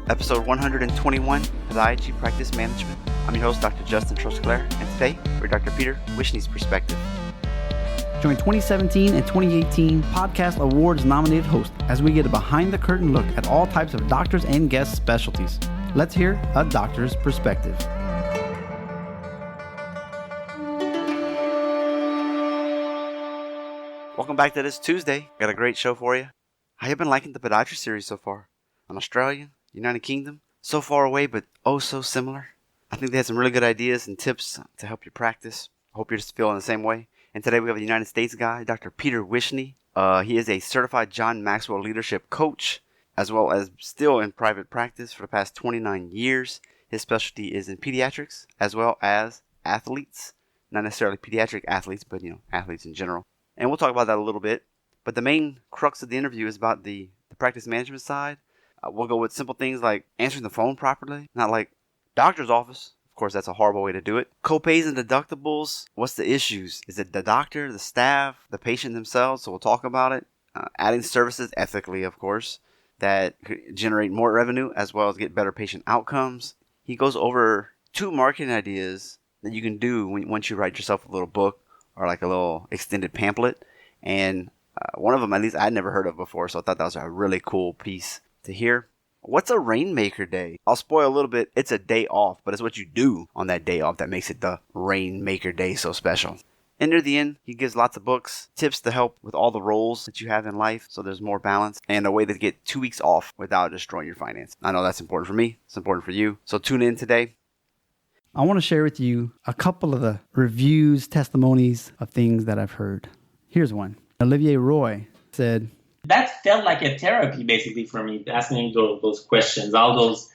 episode 121, Podiatry Practice Management. I'm your host, Dr. Justin Trosclair, and today we're Dr. Peter Wishnie's perspective. Join 2017 and 2018 Podcast Awards nominated host as we get a behind-the-curtain look at all types of doctors and guest specialties. Let's hear a doctor's perspective. Welcome back to this Tuesday. Got a great show for you. How you been liking the Podiatry series so far? On Australia, United Kingdom, so far away but oh so similar. I think they had some really good ideas and tips to help you practice. I hope you're just feeling the same way. And today we have a United States guy, Dr. Peter Wishnie. He is a certified John Maxwell Leadership Coach, as well as still in private practice for the past 29 years. His specialty is in pediatrics, as well as athletes. Not necessarily pediatric athletes, but athletes in general. And we'll talk about that a little bit. But the main crux of the interview is about the practice management side. We'll go with simple things like answering the phone properly, not like doctor's office. Of course, that's a horrible way to do it. Copays and deductibles. What's the issues? Is it the doctor, the staff, the patient themselves? So we'll talk about it. Adding services ethically, of course, that generate more revenue as well as get better patient outcomes. He goes over 2 marketing ideas that you can do once you write yourself a little book or like a little extended pamphlet. And one of them, at least, I'd never heard of before, so I thought that was a really cool piece to hear. What's a rainmaker day? I'll spoil a little bit. It's a day off, but it's what you do on that day off that makes it the rainmaker day so special. And near the end, he gives lots of books, tips to help with all the roles that you have in life so there's more balance, and a way to get 2 weeks off without destroying your finance. I know that's important for me. It's important for you. So tune in today. I want to share with you a couple of the reviews, testimonies of things that I've heard. Here's one. Olivier Roy said, that felt like a therapy basically for me, asking those questions, all those,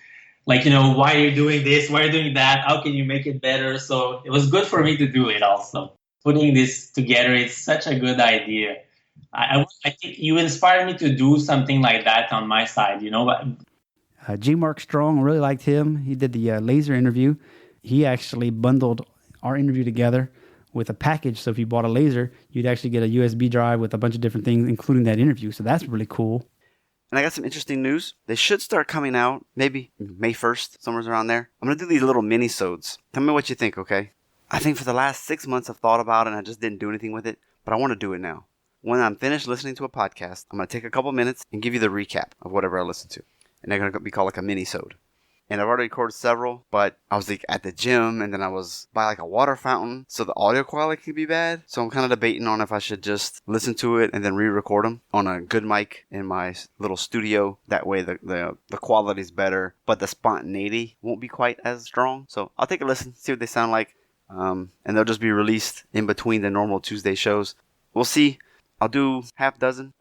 why are you doing this? Why are you doing that? How can you make it better? So it was good for me to do it also. Putting this together is such a good idea. I think you inspired me to do something like that on my side, G. Mark Strong, I really liked him. He did the laser interview. He actually bundled our interview together with a package. So if you bought a laser, you'd actually get a USB drive with a bunch of different things, including that interview. So that's really cool. And I got some interesting news. They should start coming out maybe May 1st, somewhere around there. I'm going to do these little mini-sodes. Tell me what you think, okay? I think for the last 6 months I've thought about it and I just didn't do anything with it, but I want to do it now. When I'm finished listening to a podcast, I'm going to take a couple minutes and give you the recap of whatever I listened to. And they're going to be called like a mini-sode. And I've already recorded several, but I was at the gym and then I was by a water fountain, so the audio quality could be bad. So I'm kind of debating on if I should just listen to it and then re-record them on a good mic in my little studio. That way the quality's better, but the spontaneity won't be quite as strong. So I'll take a listen, see what they sound like, and they'll just be released in between the normal Tuesday shows. We'll see. I'll do a dozen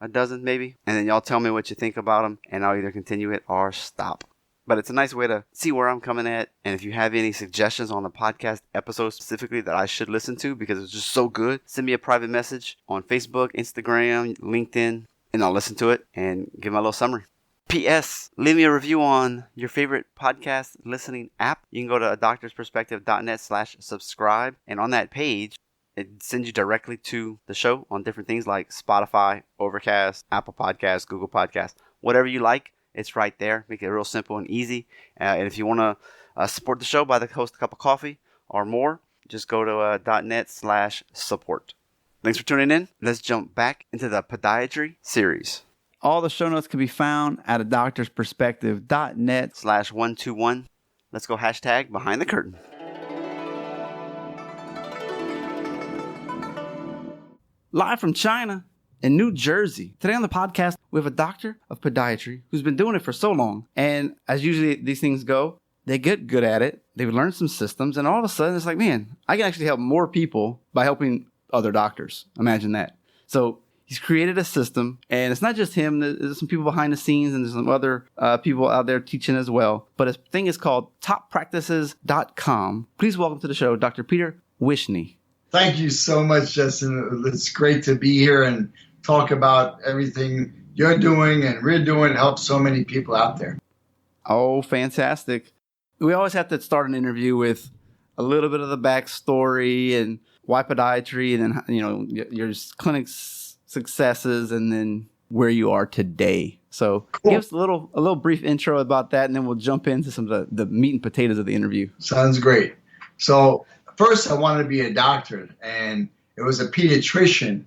maybe, and then y'all tell me what you think about them, and I'll either continue it or stop. But it's a nice way to see where I'm coming at. And if you have any suggestions on the podcast episode specifically that I should listen to because it's just so good, send me a private message on Facebook, Instagram, LinkedIn, and I'll listen to it and give my little summary. P.S. Leave me a review on your favorite podcast listening app. You can go to adoctorsperspective.net/subscribe. And on that page, it sends you directly to the show on different things like Spotify, Overcast, Apple Podcasts, Google Podcasts, whatever you like. It's right there. Make it real simple and easy. And if you want to support the show by the host a cup of coffee or more, just go to .net/support. Thanks for tuning in. Let's jump back into the Podiatry series. All the show notes can be found at adoctorsperspective.net/121. Let's go hashtag behind the curtain. Live from China in New Jersey. Today on the podcast, we have a doctor of podiatry who's been doing it for so long. And as usually these things go, they get good at it. They've learned some systems. And all of a sudden, it's like, man, I can actually help more people by helping other doctors. Imagine that. So he's created a system. And it's not just him. There's some people behind the scenes. And there's some other people out there teaching as well. But his thing is called toppractices.com. Please welcome to the show, Dr. Peter Wishnie. Thank you so much, Justin. It's great to be here and talk about everything you're doing and we're doing to help so many people out there. Oh, fantastic. We always have to start an interview with a little bit of the backstory and why podiatry and then, your clinic successes and then where you are today. So give us a little brief intro about that, and then we'll jump into some of the meat and potatoes of the interview. Sounds great. So first I wanted to be a doctor, and it was a pediatrician.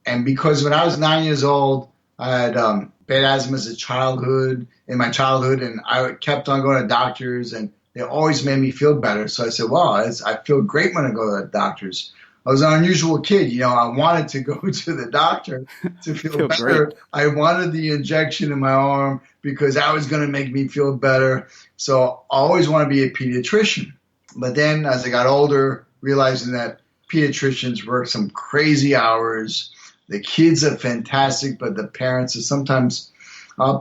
And because when I was 9 years old, I had bad asthma in my childhood, and I kept on going to doctors, and they always made me feel better. So I said, well, I feel great when I go to the doctors. I was an unusual kid. I wanted to go to the doctor to feel better. Great. I wanted the injection in my arm because that was going to make me feel better. So I always want to be a pediatrician. But then as I got older, realizing that pediatricians work some crazy hours. The kids are fantastic, but the parents are sometimes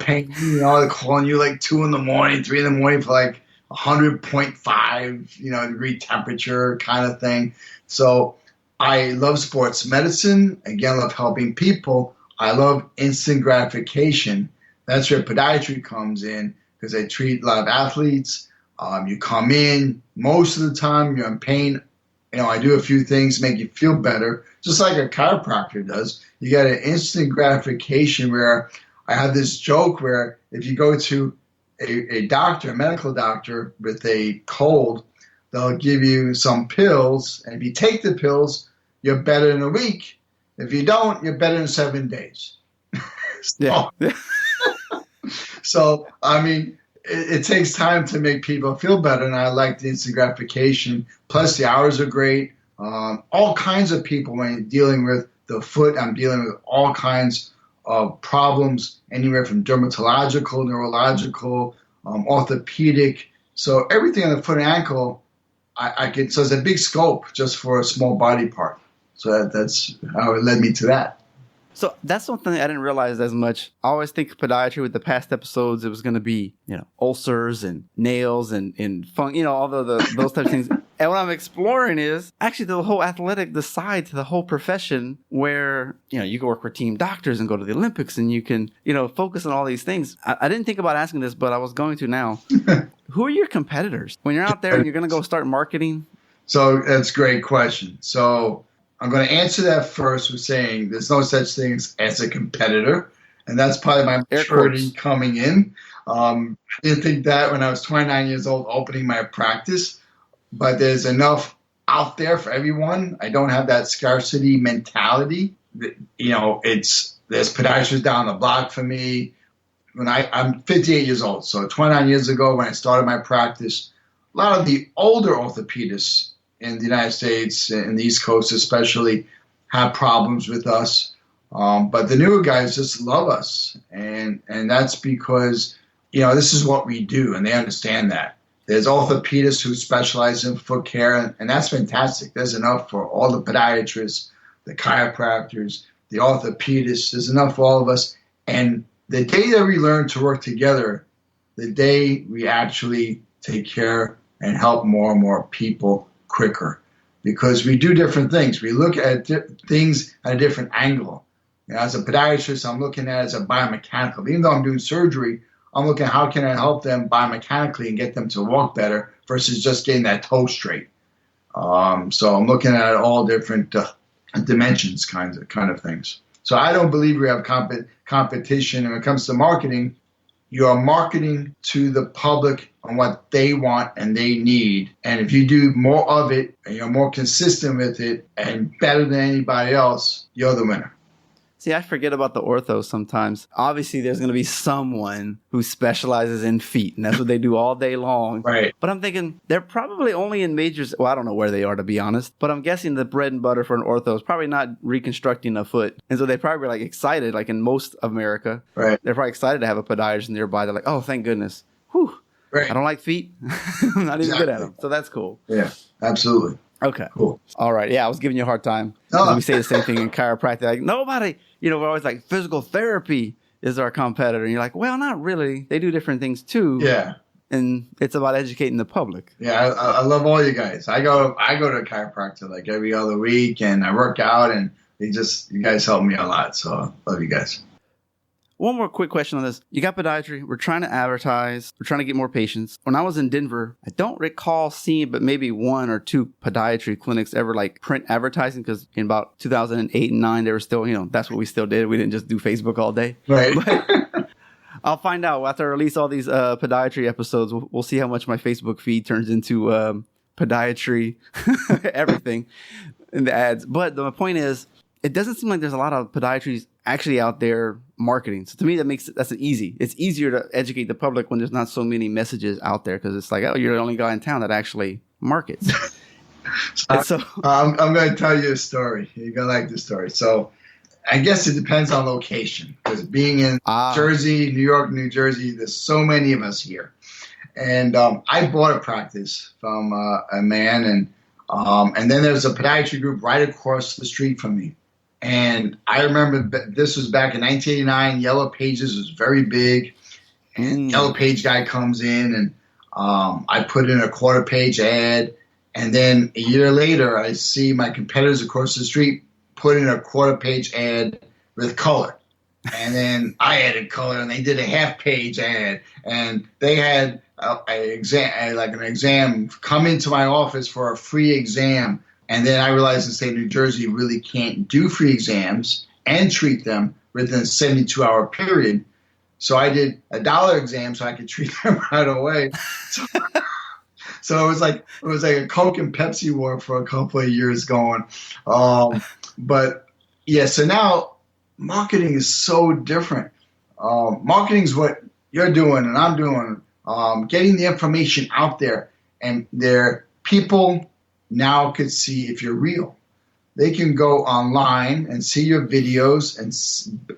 pain. They're calling you like 2 in the morning, 3 in the morning for like 100.5, degree temperature kind of thing. So I love sports medicine. Again, I love helping people. I love instant gratification. That's where podiatry comes in because I treat a lot of athletes. You come in, most of the time you're in pain. I do a few things to make you feel better, just like a chiropractor does. You get an instant gratification where I have this joke where if you go to a doctor, a medical doctor with a cold, they'll give you some pills. And if you take the pills, you're better in a week. If you don't, you're better in 7 days. So, I mean, it takes time to make people feel better, and I like the instant gratification. Plus, the hours are great. All kinds of people, when you're dealing with the foot, I'm dealing with all kinds of problems, anywhere from dermatological, neurological, orthopedic. So everything on the foot and ankle, so it's a big scope just for a small body part. So that's how it led me to that. So that's something I didn't realize as much. I always think of podiatry with the past episodes, it was going to be, ulcers and nails and all those types of things. And what I'm exploring is actually the whole the side to the whole profession where, you can work for team doctors and go to the Olympics and you can, focus on all these things. I didn't think about asking this, but I was going to now. Who are your competitors? When you're out there and you're going to go start marketing? So that's a great question. So I'm going to answer that first with saying there's no such thing as a competitor, and that's part of my maturity coming in. I didn't think that when I was 29 years old opening my practice, but there's enough out there for everyone. I don't have that scarcity mentality. There's podiatrists down the block for me. I'm 58 years old, so 29 years ago when I started my practice, a lot of the older orthopedists in the United States, in the East Coast especially, have problems with us. But the newer guys just love us. And that's because, this is what we do, and they understand that. There's orthopedists who specialize in foot care, and that's fantastic. There's enough for all the podiatrists, the chiropractors, the orthopedists. There's enough for all of us. And the day that we learn to work together, the day we actually take care and help more and more people quicker, because we do different things. We look at things at a different angle. As a podiatrist, I'm looking at it as a biomechanical. Even though I'm doing surgery, I'm looking at how can I help them biomechanically and get them to walk better versus just getting that toe straight. So I'm looking at all different dimensions, kind of things. So I don't believe we have competition. When it comes to marketing, you are marketing to the public on what they want and they need. And if you do more of it and you're more consistent with it and better than anybody else, you're the winner. See, I forget about the orthos sometimes. Obviously, there's going to be someone who specializes in feet, and that's what they do all day long. Right. But I'm thinking they're probably only in majors. Well, I don't know where they are, to be honest. But I'm guessing the bread and butter for an ortho is probably not reconstructing a foot. And so they probably like excited, like in most of America. Right. They're probably excited to have a podiatrist nearby. They're like, oh, thank goodness. Whew. Right. I don't like feet. I'm not even good at them. So that's cool. Yeah, absolutely. Okay. Cool. All right. Yeah, I was giving you a hard time. We say the same thing in chiropractic. Like, nobody, we're always like, physical therapy is our competitor. And you're like, well, not really. They do different things too. Yeah. And it's about educating the public. Yeah, I love all you guys. I go to a chiropractor like every other week, and I work out, and you guys help me a lot. So I love you guys. One more quick question on this. You got podiatry. We're trying to advertise. We're trying to get more patients. When I was in Denver, I don't recall seeing but maybe 1 or 2 podiatry clinics ever like print advertising, because in about 2008 and 9, they were still, that's what we still did. We didn't just do Facebook all day. Right. But I'll find out after I release all these podiatry episodes. We'll see how much my Facebook feed turns into podiatry, everything in the ads. But the point is, it doesn't seem like there's a lot of podiatries actually out there marketing. So to me, that's easy. It's easier to educate the public when there's not so many messages out there, because it's like, oh, you're the only guy in town that actually markets. I'm going to tell you a story. You're going to like this story. So I guess it depends on location, because being in Jersey, New York, New Jersey, there's so many of us here. And I bought a practice from a man, and then there's a podiatry group right across the street from me. And I remember this was back in 1989. Yellow Pages was very big. And Yellow Page guy comes in, and I put in a quarter-page ad. And then a year later, I see my competitors across the street put in a quarter-page ad with color. And then I added color, and they did a half-page ad. And they had an exam, come into my office for a free exam. And then I realized the state of New Jersey really can't do free exams and treat them within a 72-hour period. So I did a $1 exam so I could treat them right away. So it was like a Coke and Pepsi war for a couple of years going. But yeah, so now marketing is so different. Marketing is what you're doing and I'm doing, getting the information out there, and people now could see if you're real. They can go online and see your videos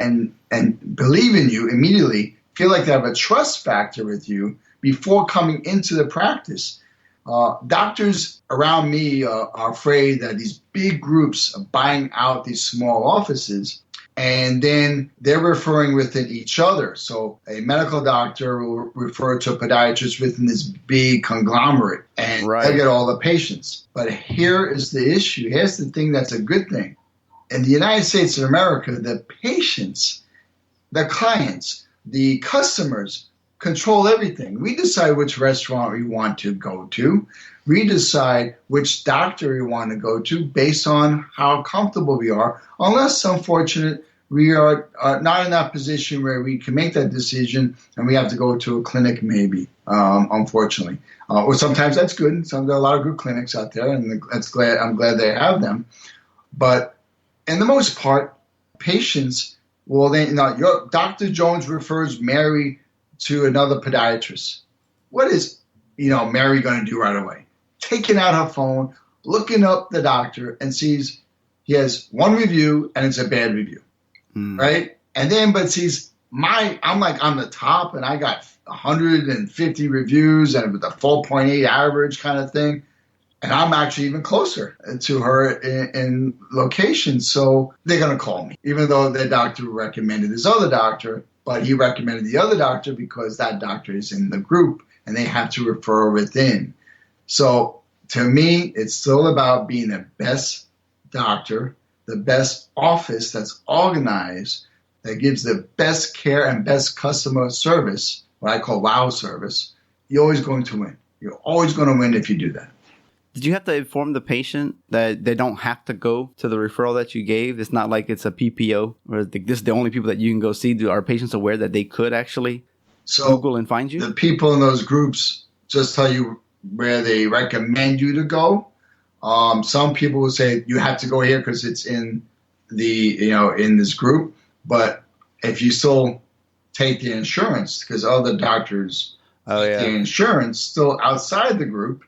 and believe in you immediately, feel like they have a trust factor with you before coming into the practice. Doctors around me are afraid that these big groups are buying out these small offices, and then they're referring within each other. So a medical doctor will refer to a podiatrist within this big conglomerate, and they get all the patients. But here is the issue. Here's the thing that's a good thing. In the United States of America, the patients, the clients, the customers control everything. We decide which restaurant we want to go to. We decide which doctor we want to go to based on how comfortable we are, unless, unfortunate, we are not in that position where we can make that decision and we have to go to a clinic maybe, unfortunately. Or sometimes that's good. There are a lot of good clinics out there, and I'm glad they have them. But in the most part, patients your Dr. Jones refers Mary to another podiatrist. What is Mary going to do right away? Taking out her phone, looking up the doctor, and sees he has one review and it's a bad review, right? And then, but sees I'm like on the top and I got 150 reviews and with a 4.8 average kind of thing. And I'm actually even closer to her in location. So they're going to call me, even though the doctor recommended this other doctor, but he recommended the other doctor because that doctor is in the group and they have to refer within. So to me, it's still about being the best doctor, the best office that's organized, that gives the best care and best customer service, what I call wow service. You're always going to win. You're always going to win if you do that. Did you have to inform the patient that they don't have to go to the referral that you gave? It's not like it's a PPO, or this is the only people that you can go see. Are patients aware that they could actually Google and find you? The people in those groups just tell you where they recommend you to go. Some people will say you have to go here because it's in in this group. But if you still take the insurance, because other doctors take the insurance still outside the group,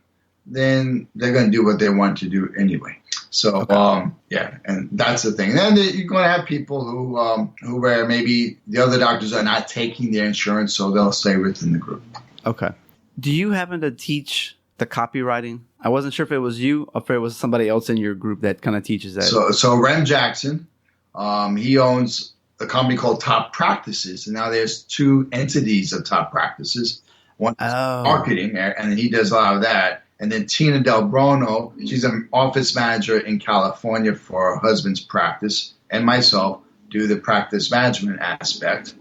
then they're going to do what they want to do anyway. So, and that's the thing. And then you're going to have people who where maybe the other doctors are not taking their insurance, so they'll stay within the group. Okay. Do you happen to teach the copywriting? I wasn't sure if it was you or if it was somebody else in your group that kind of teaches that. So Rem Jackson, he owns a company called Top Practices, and now there's 2 entities of Top Practices. One is marketing, and he does a lot of that. And then Tina Del Bruno, she's an office manager in California for her husband's practice, and myself do the practice management aspect.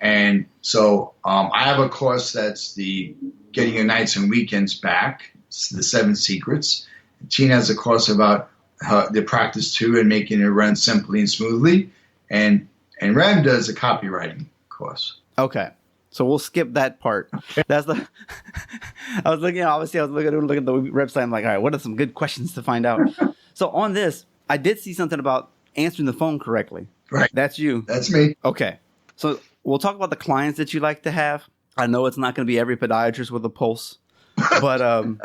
And so I have a course that's the getting your nights and weekends back. It's the 7 secrets. Tina has a course about the practice too and making it run simply and smoothly. And Ram does a copywriting course. Okay. So we'll skip that part. That's the. I was looking at the website. I'm like, all right, what are some good questions to find out? So on this, I did see something about answering the phone correctly. Right. That's you. That's me. Okay. So we'll talk about the clients that you like to have. I know it's not going to be every podiatrist with a pulse, but so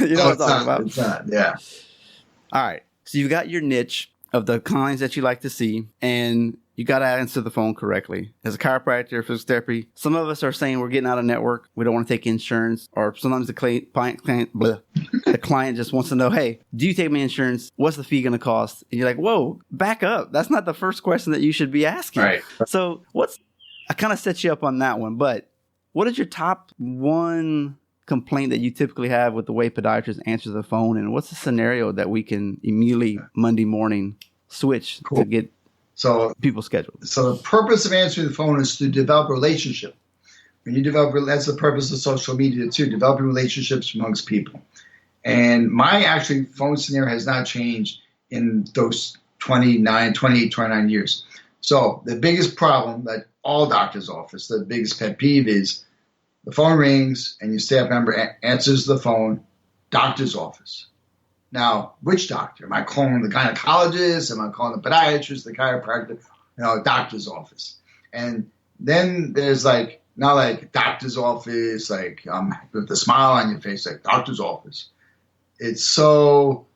you know what I'm talking about. It's not. Yeah. All right. So you've got your niche of the clients that you like to see, and you got to answer the phone correctly. As a chiropractor, physical therapy, some of us are saying we're getting out of network. We don't want to take insurance, or sometimes the client just wants to know, hey, do you take my insurance? What's the fee going to cost? And you're like, whoa, back up. That's not the first question that you should be asking. Right. So I kind of set you up on that one, but what is your top one complaint that you typically have with the way podiatrists answer the phone, and what's the scenario that we can immediately Monday morning switch to get people scheduled? So the purpose of answering the phone is to develop a relationship. When you that's the purpose of social media too, developing relationships amongst people. And my actually phone scenario has not changed in those 29 years. So the biggest problem that all doctors' office, the biggest pet peeve is the phone rings and your staff member answers the phone, doctor's office. Now, which doctor? Am I calling the gynecologist? Am I calling the podiatrist, the chiropractor? Doctor's office. And then there's not like doctor's office, with a smile on your face, like doctor's office. It's so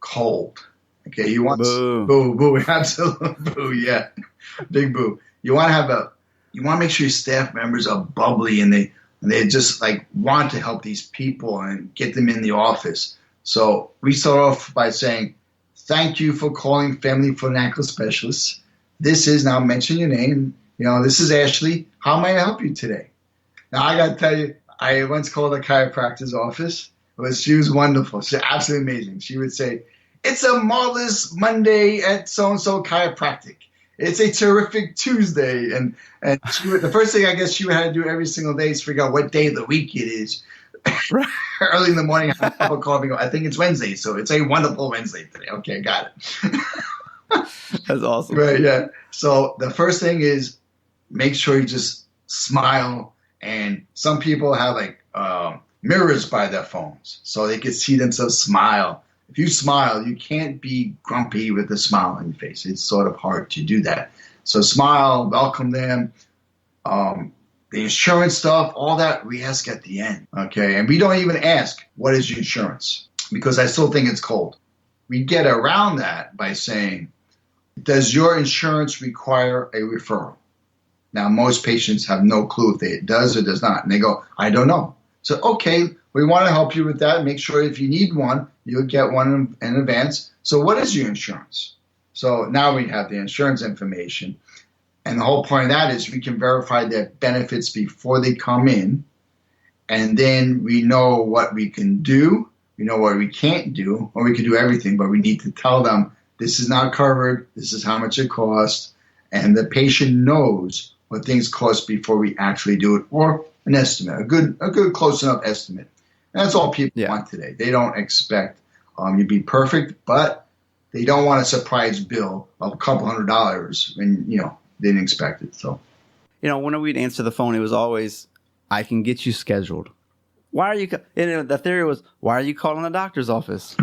cold. Okay, you want boo, absolutely boo, yeah, big boo. You want to make sure your staff members are bubbly and they just want to help these people and get them in the office. So we start off by saying, thank you for calling Family Foot and Ankle Specialists. This is, now mention your name. This is Ashley. How may I help you today? Now I got to tell you, I once called a chiropractor's office. She was wonderful. She's absolutely amazing. She would say, it's a marvelous Monday at so-and-so chiropractic. It's a terrific Tuesday. And the first thing I guess she would have to do every single day is figure out what day of the week it is. Early in the morning, I'll call and go, I think it's Wednesday, so it's a wonderful Wednesday today. Okay, got it. That's awesome. Right, yeah. So the first thing is make sure you just smile. And some people have mirrors by their phones so they can see themselves smile. If you smile, you can't be grumpy with a smile on your face. It's sort of hard to do that. So smile, welcome them. The insurance stuff, all that, we ask at the end, okay? And we don't even ask, what is your insurance? Because I still think it's cold. We get around that by saying, does your insurance require a referral? Now, most patients have no clue if it does or does not. And they go, I don't know. So, okay, we want to help you with that. Make sure if you need one, you'll get one in advance. So what is your insurance? So now we have the insurance information. And the whole point of that is we can verify their benefits before they come in. And then we know what we can do. We know what we can't do. Or we can do everything, but we need to tell them this is not covered. This is how much it costs. And the patient knows what things cost before we actually do it, or an estimate, a good close enough estimate. And that's all people want today. They don't expect you to be perfect, but they don't want a surprise bill of a couple $100 when, they didn't expect it. So, when we'd answer the phone, it was always, I can get you scheduled. Why are you, the theory was, why are you calling the doctor's office?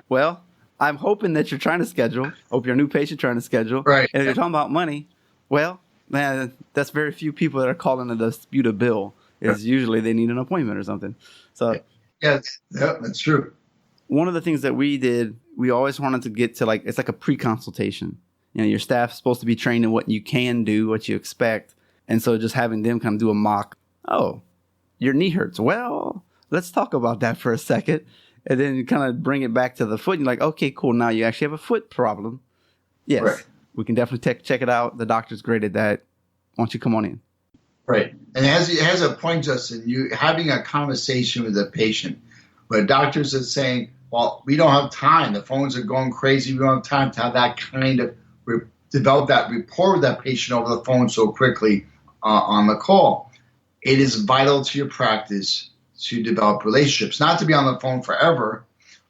Well, I'm hoping that you're trying to schedule. Hope you're a new patient trying to schedule. Right. And if you're talking about money, well, man, that's very few people that are calling to dispute a bill. It's usually they need an appointment or something. So yeah, that's true. One of the things that we did, we always wanted to get to it's like a pre-consultation. Your staff's supposed to be trained in what you can do, what you expect. And so just having them kind of do a mock, oh, your knee hurts. Well, let's talk about that for a second. And then you kind of bring it back to the foot. And you're like, okay, cool. Now you actually have a foot problem. Yes, right. We can definitely check it out. The doctor's great at that. Why don't you come on in? Right. And it has a point, Justin, you having a conversation with a patient, but doctors are saying, well, we don't have time. The phones are going crazy. We don't have time to have that kind of develop that rapport with that patient over the phone so quickly on the call. It is vital to your practice to develop relationships, not to be on the phone forever,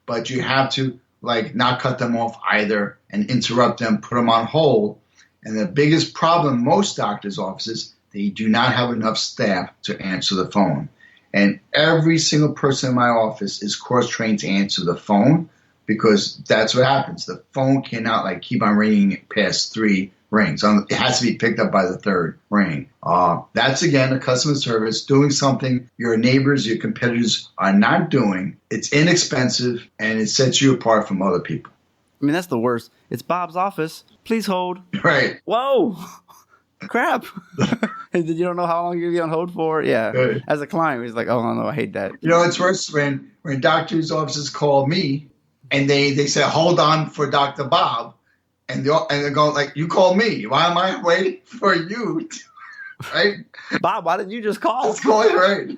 but you have to not cut them off either and interrupt them, put them on hold. And the biggest problem most doctors' offices, they do not have enough staff to answer the phone. And every single person in my office is cross-trained to answer the phone because that's what happens. The phone cannot keep on ringing past 3 rings. It has to be picked up by the 3rd ring. That's, again, a customer service, doing something your neighbors, your competitors are not doing. It's inexpensive, and it sets you apart from other people. I mean, that's the worst. It's Bob's office. Please hold. Right. Whoa. Crap. You don't know how long you're going to be on hold for? Yeah. Right. As a client, he's like, oh, no, I hate that. It's worse when doctors' offices call me and they say, hold on for Dr. Bob. And they're going you called me. Why am I waiting for you? Right? Bob, why didn't you just call? Let's call it right.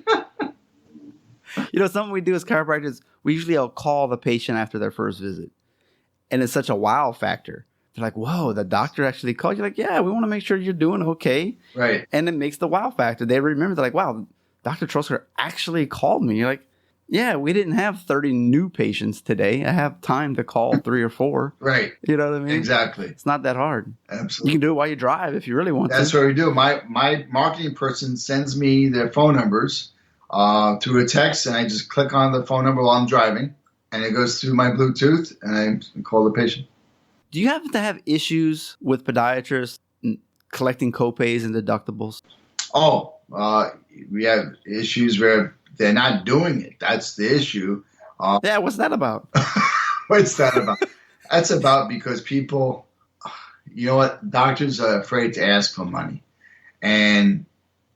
Something we do as chiropractors, we usually call the patient after their first visit. And it's such a wow factor. They're like, whoa, the doctor actually called you. Like, yeah, we want to make sure you're doing okay. Right. And it makes the wow factor. They remember, they're like, wow, Dr. Trosker actually called me. You're like, yeah, we didn't have 30 new patients today. I have time to call 3 or 4. Right. You know what I mean? Exactly. It's not that hard. Absolutely. You can do it while you drive if you really want That's to. what we do. My marketing person sends me their phone numbers through a text, and I just click on the phone number while I'm driving, and it goes through my Bluetooth, and I call the patient. Do you happen to have issues with podiatrists collecting copays and deductibles? Oh, we have issues where they're not doing it. That's the issue. Yeah, what's that about? What's that about? That's about because people, doctors are afraid to ask for money. And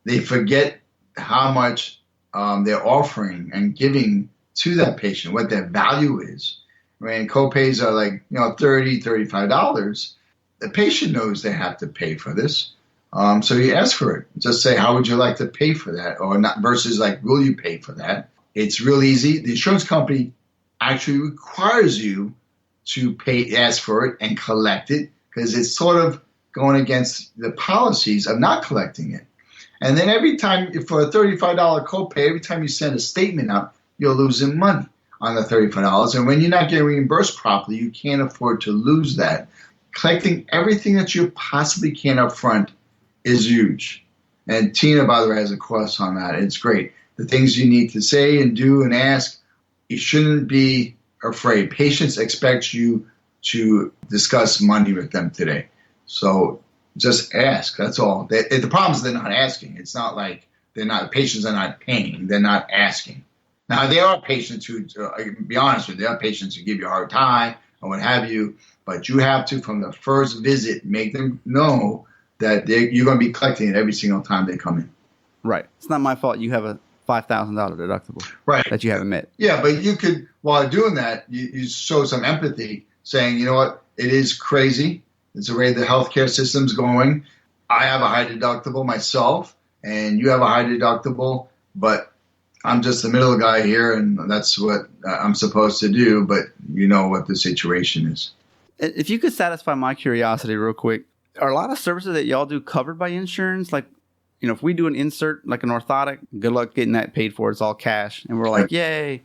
they forget how much they're offering and giving to that patient, what their value is. When copays are $30, $35, the patient knows they have to pay for this. So you ask for it. Just say, how would you like to pay for that? Or not versus will you pay for that? It's real easy. The insurance company actually requires you to ask for it and collect it because it's sort of going against the policies of not collecting it. And then every time, for a $35 copay, every time you send a statement out, you're losing money on the $35. And when you're not getting reimbursed properly, you can't afford to lose that. Collecting everything that you possibly can up front is huge. And Tina, by the way, has a course on that. It's great. The things you need to say and do and ask, you shouldn't be afraid. Patients expect you to discuss money with them today. So just ask. That's all. The problem is they're not asking. It's not like patients are not paying. They're not asking. Now, there are patients who, be honest with you, there are patients who give you a hard time or what have you, but you have to, from the first visit, make them know that you're going to be collecting it every single time they come in. Right. It's not my fault you have a $5,000 deductible that you haven't met. Yeah, but you could, while doing that, you show some empathy, saying, you know what, it is crazy. It's the way the healthcare system's going. I have a high deductible myself, and you have a high deductible, but I'm just the middle guy here, and that's what I'm supposed to do, but you know what the situation is. If you could satisfy my curiosity real quick, are a lot of services that y'all do covered by insurance? Like, if we do an insert, like an orthotic, good luck getting that paid for. It's all cash. And we're like, yay.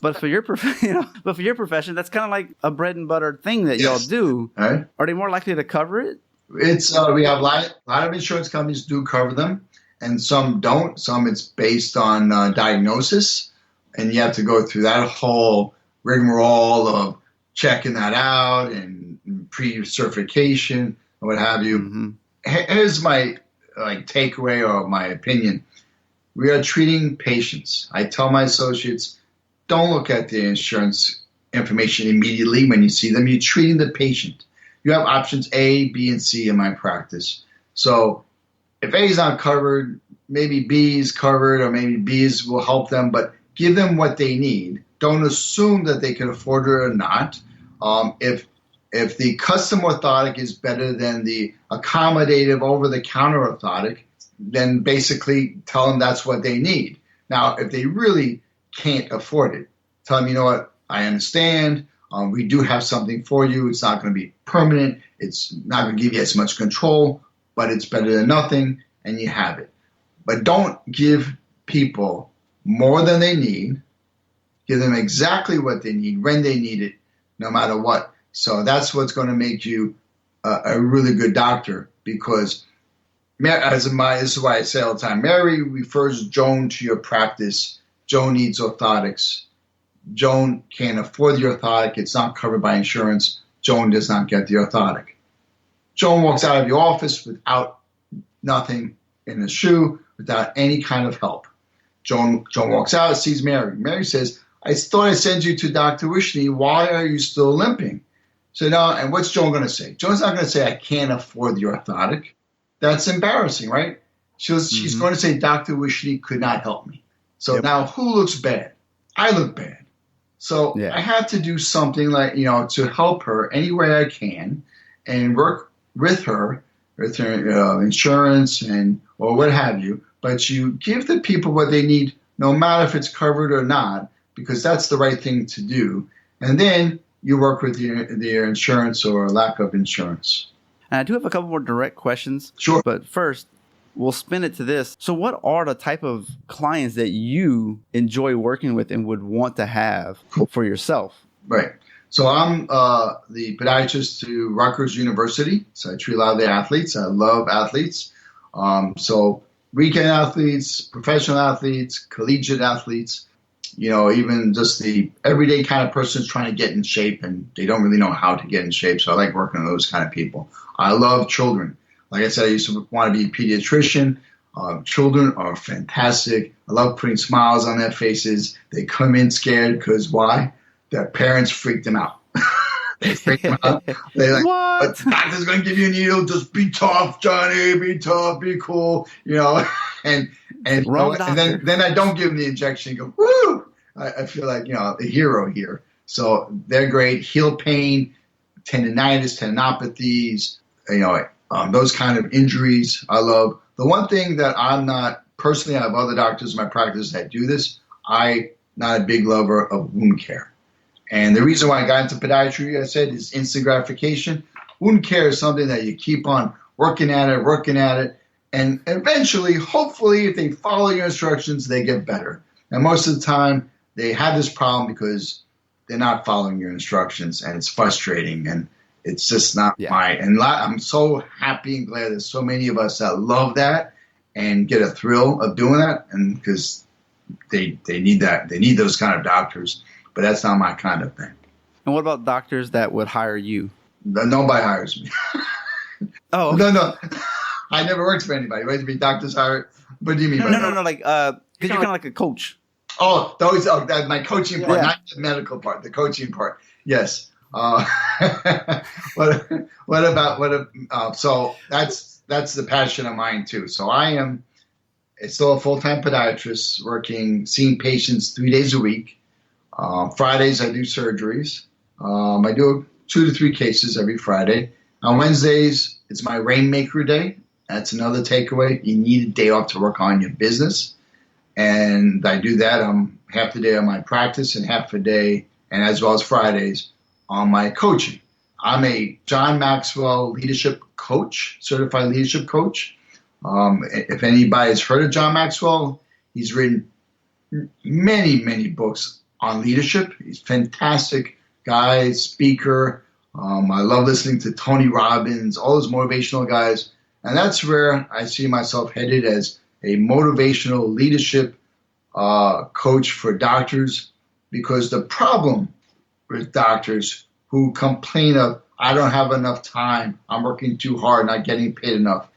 But for your profession, that's kind of like a bread and butter thing that y'all do. Right. Are they more likely to cover it? It's we have a lot of insurance companies do cover them. And some don't. Some it's based on diagnosis, and you have to go through that whole rigmarole of checking that out and pre-certification and what have you. Mm-hmm. Here's my takeaway or my opinion. We are treating patients. I tell my associates, don't look at the insurance information immediately when you see them. You're treating the patient. You have options A, B, and C in my practice. So if A is not covered, maybe B is covered, or maybe B's will help them, but give them what they need. Don't assume that they can afford it or not. If the custom orthotic is better than the accommodative over-the-counter orthotic, then basically tell them that's what they need. Now, if they really can't afford it, tell them, you know what, I understand. We do have something for you. It's not going to be permanent. It's not going to give you as much control, but it's better than nothing, and you have it. But don't give people more than they need. Give them exactly what they need when they need it, no matter what. So that's what's going to make you a really good doctor, because this is why I say all the time, Mary refers Joan to your practice. Joan needs orthotics. Joan can't afford the orthotic. It's not covered by insurance. Joan does not get the orthotic. Joan walks out of your office without nothing in the shoe, without any kind of help. Joan walks out, sees Mary. Mary says, I thought I sent you to Dr. Wishnie. Why are you still limping? So now, and what's Joan going to say? Joan's not going to say, I can't afford the orthotic. That's embarrassing, right? She's going to say, Dr. Wishnie could not help me. So now who looks bad? I look bad. So I have to do something like, to help her any way I can and work with her insurance or what have you. But you give the people what they need, no matter if it's covered or not, because that's the right thing to do. And then you work with their insurance or lack of insurance. And I do have a couple more direct questions. Sure. But first, we'll spin it to this. So what are the type of clients that you enjoy working with and would want to have for yourself? Right. So I'm the podiatrist to Rutgers University. So I treat a lot of the athletes. I love athletes. So weekend athletes, professional athletes, collegiate athletes, even just the everyday kind of person trying to get in shape and they don't really know how to get in shape. So I like working with those kind of people. I love children. Like I said, I used to want to be a pediatrician. Children are fantastic. I love putting smiles on their faces. They come in scared because why? Their parents freaked them out. They freak them out. They're like, what? The doctor's going to give you a needle. Just be tough, Johnny. Be tough. Be cool. And then I don't give them the injection. Go, woo! I feel like, a hero here. So they're great. Heel pain, tendinitis, tendinopathies, those kind of injuries I love. The one thing that I'm not, personally, I have other doctors in my practice that do this. I'm not a big lover of wound care. And the reason why I got into podiatry, I said, is instant gratification. Wound care is something that you keep on working at it. And eventually, hopefully, if they follow your instructions, they get better. And most of the time, they have this problem because they're not following your instructions, and it's frustrating, and it's just not and I'm so happy and glad there's so many of us that love that and get a thrill of doing that, and because they need that. They need those kind of doctors, but that's not my kind of thing. And what about doctors that would hire you? Nobody hires me. Oh. No. I never worked for anybody. Wait to be doctors hired. What do you mean by that? No. Like, because you're kind of like a coach. Oh, that's my coaching part, not the medical part, the coaching part. Yes. So that's the passion of mine too. So I am still a full-time podiatrist seeing patients 3 days a week. Fridays I do surgeries. I do 2 to 3 cases every Friday. On Wednesdays, it's my rainmaker day. That's another takeaway. You need a day off to work on your business. And I do that. I'm half the day on my practice and half a day, and as well as Fridays, on my coaching. I'm a John Maxwell Leadership Coach, certified leadership coach. If anybody's heard of John Maxwell, he's written many, many books on leadership. He's a fantastic guy, speaker. I love listening to Tony Robbins, all those motivational guys. And that's where I see myself headed, as a motivational leadership coach for doctors, because the problem with doctors who complain of, I don't have enough time, I'm working too hard, not getting paid enough,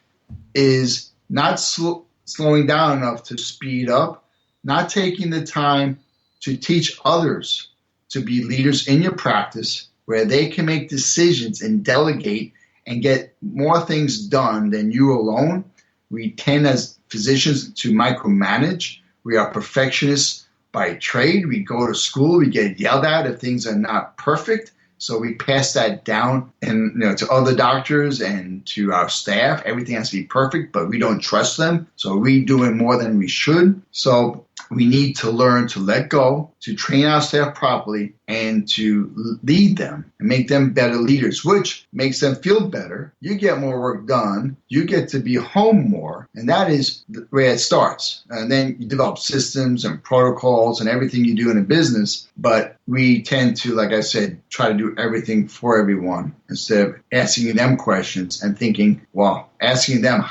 is not slowing down enough to speed up, not taking the time to teach others to be leaders in your practice, where they can make decisions and delegate and get more things done than you alone. We tend as physicians to micromanage. We are perfectionists by trade. We go to school, we get yelled at if things are not perfect. So we pass that down to other doctors and to our staff. Everything has to be perfect, but we don't trust them. So we're doing more than we should. So we need to learn to let go, to train our staff properly, and to lead them and make them better leaders, which makes them feel better. You get more work done. You get to be home more. And that is where it starts. And then you develop systems and protocols and everything you do in a business. But we tend to, like I said, try to do everything for everyone instead of asking them questions and thinking, well, asking them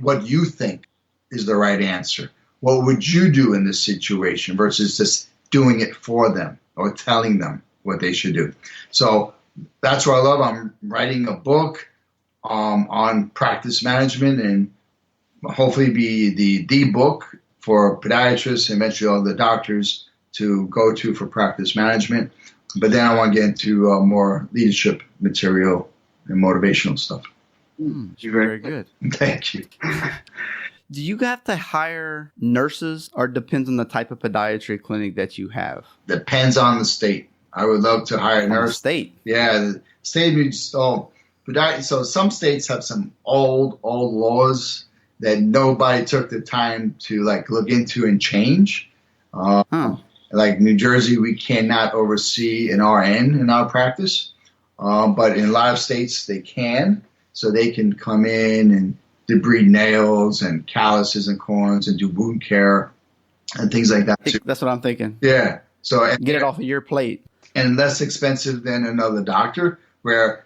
what you think is the right answer. What would you do in this situation versus just doing it for them or telling them what they should do? So that's what I love. I'm writing a book on practice management and hopefully be the book for podiatrists and eventually all the doctors to go to for practice management. But then I want to get into more leadership material and motivational stuff. Very good. Thank you. Do you have to hire nurses or depends on the type of podiatry clinic that you have? Depends on the state. I would love to hire a nurse. State? Yeah, the state. So some states have some old laws that nobody took the time to look into and change. Like New Jersey, we cannot oversee an RN in our practice, but in a lot of states they can. So they can come in and debride nails and calluses and corns and do wound care and things like that too. That's what I'm thinking. Yeah. So get it off of your plate. And less expensive than another doctor, where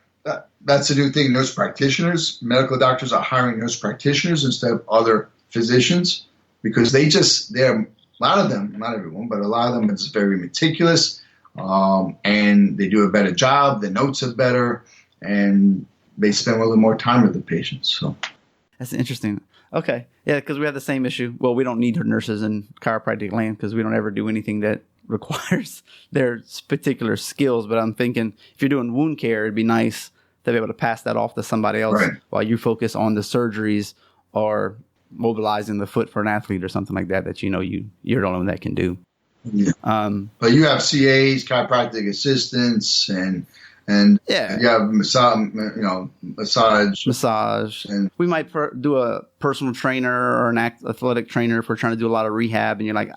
that's a new thing. Nurse practitioners, medical doctors are hiring nurse practitioners instead of other physicians because they're a lot of them, not everyone, but a lot of them is very meticulous and they do a better job. The notes are better and they spend a little more time with the patients. So. That's interesting. Okay. Yeah, because we have the same issue. Well, we don't need nurses in chiropractic land because we don't ever do anything that requires their particular skills. But I'm thinking if you're doing wound care, it'd be nice to be able to pass that off to somebody else while you focus on the surgeries or mobilizing the foot for an athlete or something like that you're the only one that can do. Yeah. But you have CAs, chiropractic assistants, and you have massage. And we might do a personal trainer or an athletic trainer if we're trying to do a lot of rehab and you're like,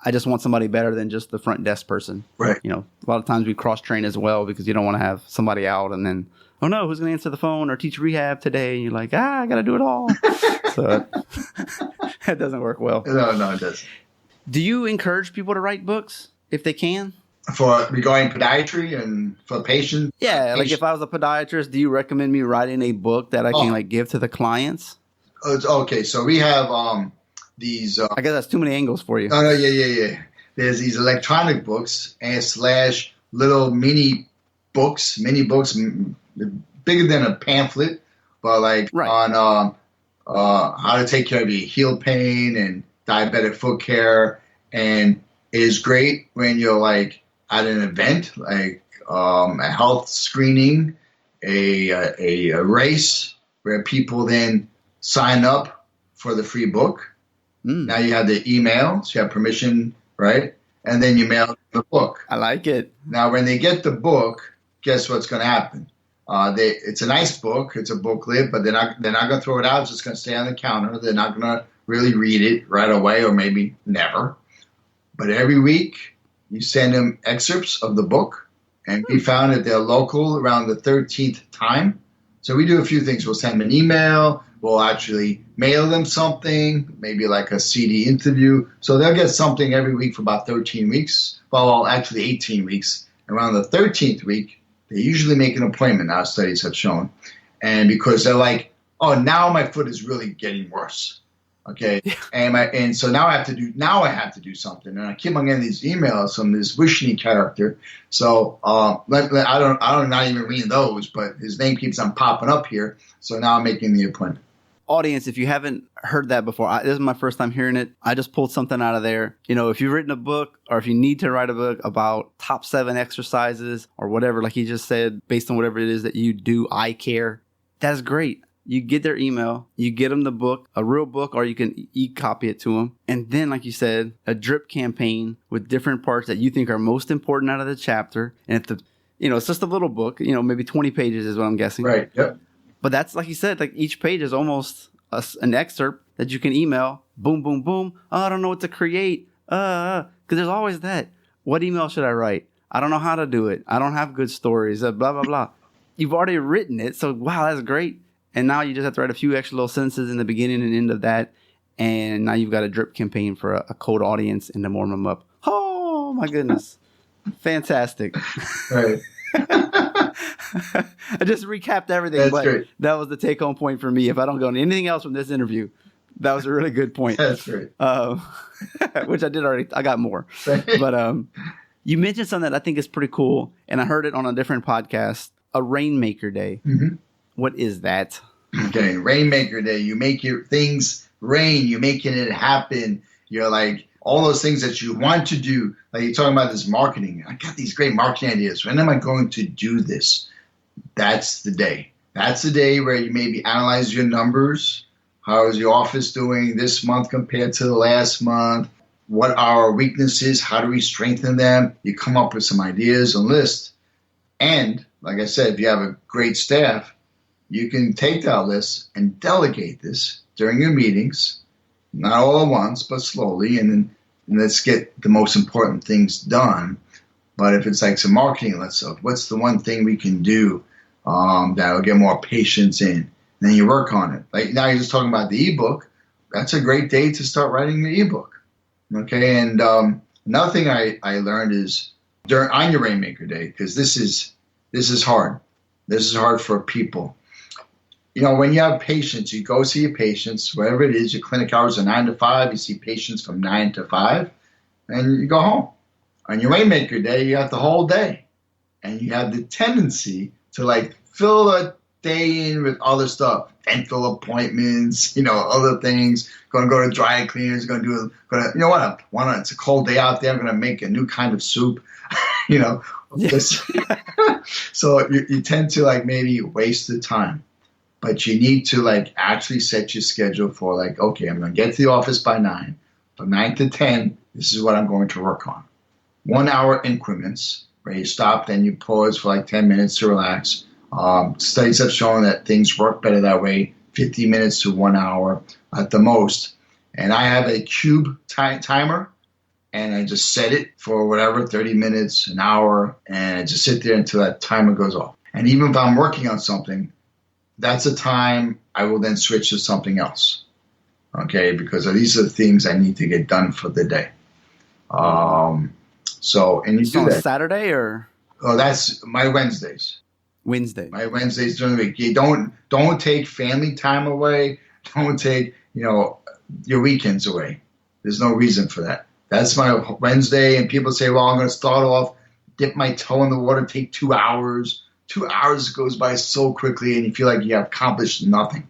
I just want somebody better than just the front desk person. Right. A lot of times we cross train as well because you don't want to have somebody out and then, oh no, who's going to answer the phone or teach rehab today? And you're like, I got to do it all. So that doesn't work well. No, it doesn't. Do you encourage people to write books if they can? Regarding podiatry and for patients? Yeah, like if I was a podiatrist, do you recommend me writing a book that I can give to the clients? Okay, so we have these. I guess that's too many angles for you. No, yeah. There's these electronic books and / little mini books, bigger than a pamphlet, but on how to take care of your heel pain and diabetic foot care, and it is great when you're at an event a health screening, a race where people then sign up for the free book. Now you have the email, so you have permission, right? And then you mail the book. I like it. Now, when they get the book, guess what's going to happen? It's a nice book. It's a booklet, but they're not going to throw it out. It's just going to stay on the counter. They're not going to really read it right away or maybe never. But every week, you send them excerpts of the book, and we found that they're local around the 13th time. So we do a few things. We'll send them an email. We'll actually mail them something, maybe like a CD interview. So they'll get something every week for about 13 weeks. Well, actually 18 weeks. Around the 13th week, they usually make an appointment, our studies have shown. And because they're like, oh, now my foot is really getting worse. Okay, and so now I have to do something, and I keep on getting these emails from this Wishnie character. So I don't not even read those, but his name keeps on popping up here. So now I'm making the appointment. Audience, if you haven't heard that before, this is my first time hearing it. I just pulled something out of there. If you've written a book or if you need to write a book about top 7 exercises or whatever, like he just said, based on whatever it is that you do, eye care, that's great. You get their email, you get them the book, a real book, or you can e-copy it to them. And then, like you said, a drip campaign with different parts that you think are most important out of the chapter. And if it's just a little book, maybe 20 pages is what I'm guessing. Right, yep. But that's, like you said, like each page is almost an excerpt that you can email. Boom, boom, boom. Oh, I don't know what to create. Because there's always that. What email should I write? I don't know how to do it. I don't have good stories, blah, blah, blah. You've already written it. So, wow, that's great. And now you just have to write a few extra little sentences in the beginning and end of that. And now you've got a drip campaign for a cold audience and to warm them up. Oh, my goodness. Fantastic. Right. I just recapped everything. That's but great. that was the take-home point for me. If I don't go into anything else from this interview, that was a really good point. That's great. Which I did already. I got more. But you mentioned something that I think is pretty cool, and I heard it on a different podcast, a rainmaker day. Mm-hmm. What is that? Okay, rainmaker day. You make your things rain. You're making it happen. You're like all those things that you want to do. Like you're talking about this marketing. I got these great marketing ideas. When am I going to do this? That's the day. That's the day where you maybe analyze your numbers. How is your office doing this month compared to the last month? What are our weaknesses? How do we strengthen them? You come up with some ideas, a list. And like I said, if you have a great staff, you can take that list and delegate this during your meetings, not all at once, but slowly, and let's get the most important things done. But if it's like some marketing, what's the one thing we can do that will get more patients in? And then you work on it. Like now you're just talking about the ebook. That's a great day to start writing the ebook. Okay, and another thing I learned is on your Rainmaker Day, because this is hard. This is hard for people. You know, when you have patients, you go see your patients, whatever it is, your clinic hours are 9 to 5, you see patients from 9 to 5, and you go home. On your Rainmaker Day, you have the whole day. And you have the tendency to like fill the day in with other stuff, dental appointments, other things, going to go to dry cleaners, it's a cold day out there, I'm going to make a new kind of soup, So you tend to like maybe waste the time. But you need to like actually set your schedule for like, okay, I'm going to get to the office by 9. From 9 to 10, this is what I'm going to work on. 1 hour increments where you stop, then you pause for like 10 minutes to relax. Studies have shown that things work better that way, 50 minutes to 1 hour at the most. And I have a cube timer, and I just set it for whatever, 30 minutes, an hour, and I just sit there until that timer goes off. And even if I'm working on something, that's a time I will then switch to something else, okay? Because these are the things I need to get done for the day. And you do that. Saturday or? Oh, that's my Wednesdays. Wednesday. My Wednesdays during the week. You don't take family time away. Don't take your weekends away. There's no reason for that. That's my Wednesday, and people say, well, I'm going to start off, dip my toe in the water, take 2 hours. 2 hours goes by so quickly, and you feel like you have accomplished nothing.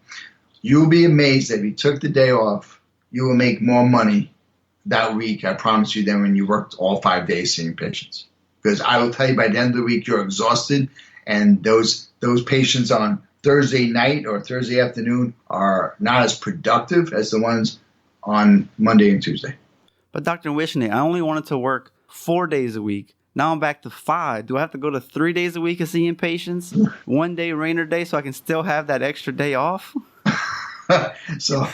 You'll be amazed that if you took the day off, you will make more money that week, I promise you, than when you worked all 5 days seeing patients. Because I will tell you, by the end of the week, you're exhausted, and those patients on Thursday night or Thursday afternoon are not as productive as the ones on Monday and Tuesday. But Dr. Wishnie, I only wanted to work 4 days a week. Now I'm back to 5. Do I have to go to 3 days a week of seeing patients? 1 day, rainer day, so I can still have that extra day off? So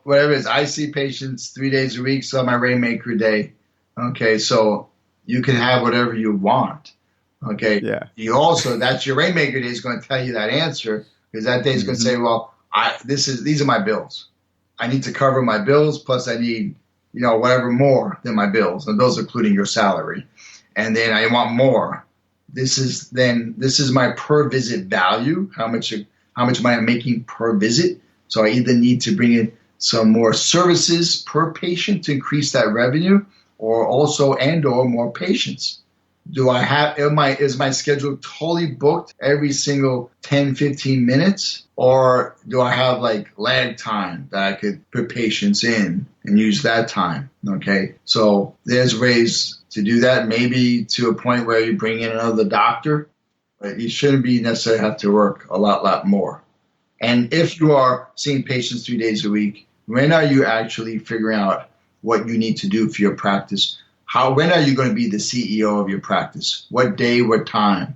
whatever it is, I see patients 3 days a week, so my Rainmaker Day. Okay, so you can have whatever you want. Okay. Yeah. You also, that's your Rainmaker Day is going to tell you that answer, because that day is going to say, well, these are my bills. I need to cover my bills, plus I need whatever more than my bills, and those including your salary. And then I want more. This is my per visit value, how much money I'm making per visit. So I either need to bring in some more services per patient to increase that revenue, or also or more patients. Is my schedule totally booked every single 10, 15 minutes? Or do I have like lag time that I could put patients in and use that time? Okay. So there's ways to do that, maybe to a point where you bring in another doctor, but you shouldn't be necessarily have to work a lot more. And if you are seeing patients 3 days a week, when are you actually figuring out what you need to do for your practice? When are you going to be the CEO of your practice? What day, what time?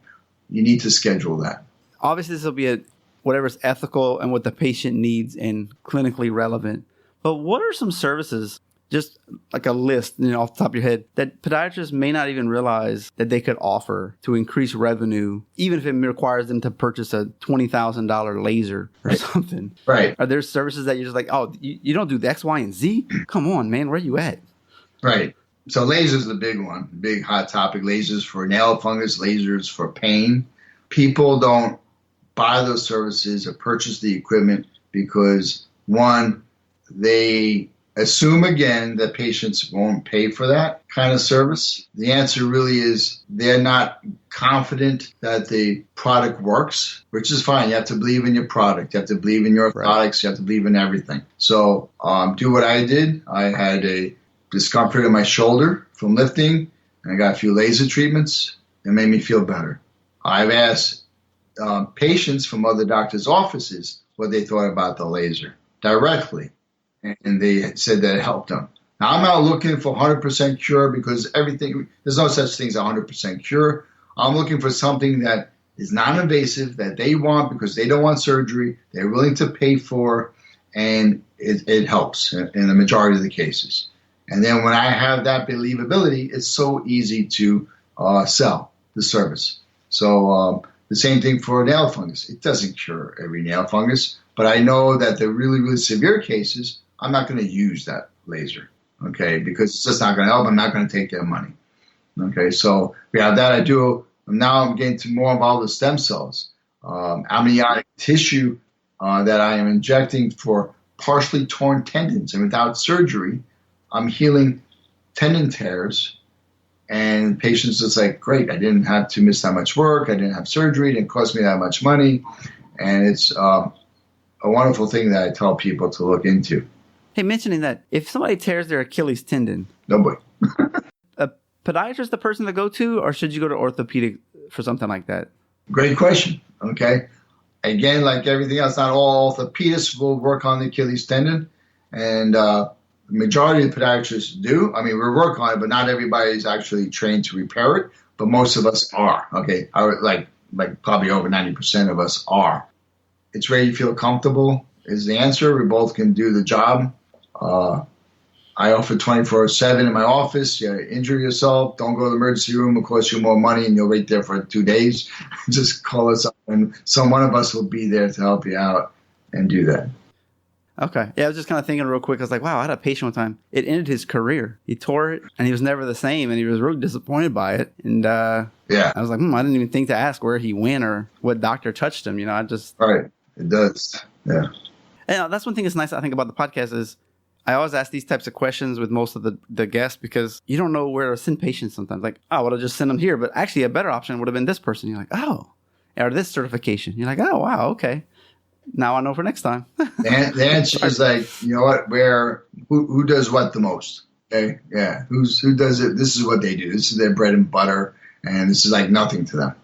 You need to schedule that. Obviously, this will be whatever's ethical and what the patient needs and clinically relevant. But what are some services, just like a list, off the top of your head, that podiatrists may not even realize that they could offer to increase revenue, even if it requires them to purchase a $20,000 laser or something? Right. Are there services that you're just like, oh, you don't do the X, Y, and Z? Come on, man, where you at? Right. So lasers the big one, big hot topic. Lasers for nail fungus, lasers for pain. People don't buy those services or purchase the equipment because, one, they assume again that patients won't pay for that kind of service. The answer really is they're not confident that the product works, which is fine. You have to believe in your product. You have to believe in your orthotics. You have to believe in everything. So do what I did. I had a discomfort in my shoulder from lifting, and I got a few laser treatments. It made me feel better. I've asked patients from other doctors' offices what they thought about the laser directly, and they said that it helped them. Now, I'm not looking for 100% cure because there's no such thing as 100% cure. I'm looking for something that is non-invasive, that they want because they don't want surgery, they're willing to pay for, and it helps in the majority of the cases. And then when I have that believability, it's so easy to sell the service. So the same thing for nail fungus. It doesn't cure every nail fungus, but I know that the really, really severe cases, I'm not going to use that laser, okay, because it's just not going to help. I'm not going to take their money, okay. So we have that. Now I'm getting to more involved with stem cells, amniotic tissue that I am injecting for partially torn tendons, and without surgery, I'm healing tendon tears, and patients just like, great, I didn't have to miss that much work, I didn't have surgery, it didn't cost me that much money, and it's a wonderful thing that I tell people to look into. Hey, mentioning that, if somebody tears their Achilles tendon, Nobody. a podiatrist the person to go to, or should you go to orthopedic for something like that? Great question, okay? Again, like everything else, not all orthopedists will work on the Achilles tendon, and the majority of podiatrists do. I mean, we work on it, but not everybody's actually trained to repair it, but most of us are, okay? Like probably over 90% of us are. It's where you feel comfortable is the answer. We both can do the job. I offer 24/7 in my office. You injure yourself, don't go to the emergency room. It'll cost you more money, and you'll wait there for 2 days. Just call us up, and one of us will be there to help you out and do that. Okay. Yeah, I was just kind of thinking real quick. I was like, wow, I had a patient one time. It ended his career. He tore it, and he was never the same, and he was really disappointed by it. And I was like, I didn't even think to ask where he went or what doctor touched him. I just... Right. It does. Yeah. And that's one thing that's nice, I think, about the podcast is I always ask these types of questions with most of the guests because you don't know where to send patients sometimes. Like, oh, well, I'll just send them here. But actually, a better option would have been this person. You're like, oh, or this certification. You're like, oh, wow, okay. Now I know for next time. The answer is like, you know what, who does what the most? Okay, yeah, who does it? This is what they do. This is their bread and butter, and this is like nothing to them.